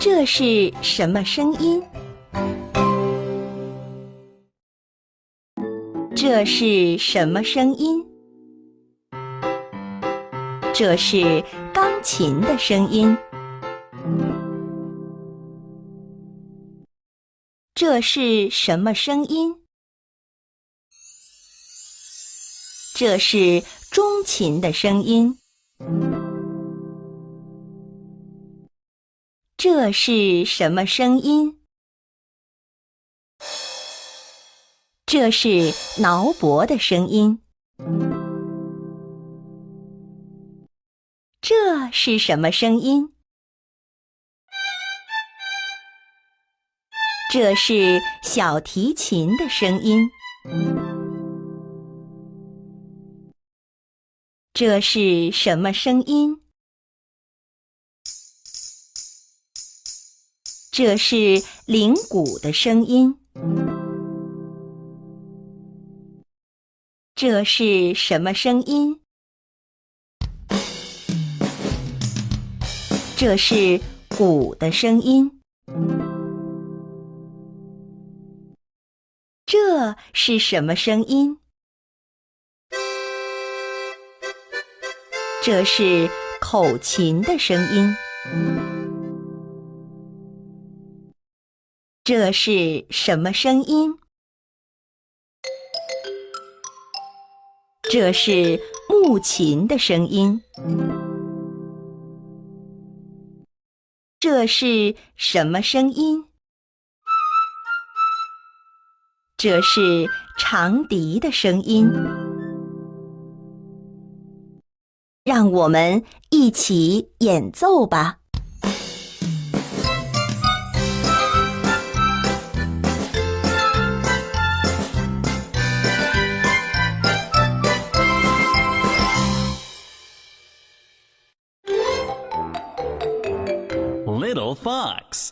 这是什么声音？这是什么声音？这是钢琴的声音。这是什么声音？这是中琴的声音。这是什么声音？这是挠脖的声音。这是什么声音？这是小提琴的声音。这是什么声音？这是铃鼓的声音。这是什么声音？这是鼓的声音。这是什么声音？这是口琴的声音。这是什么声音？这是木琴的声音。这是什么声音？这是长笛的声音。让我们一起演奏吧。Little Fox.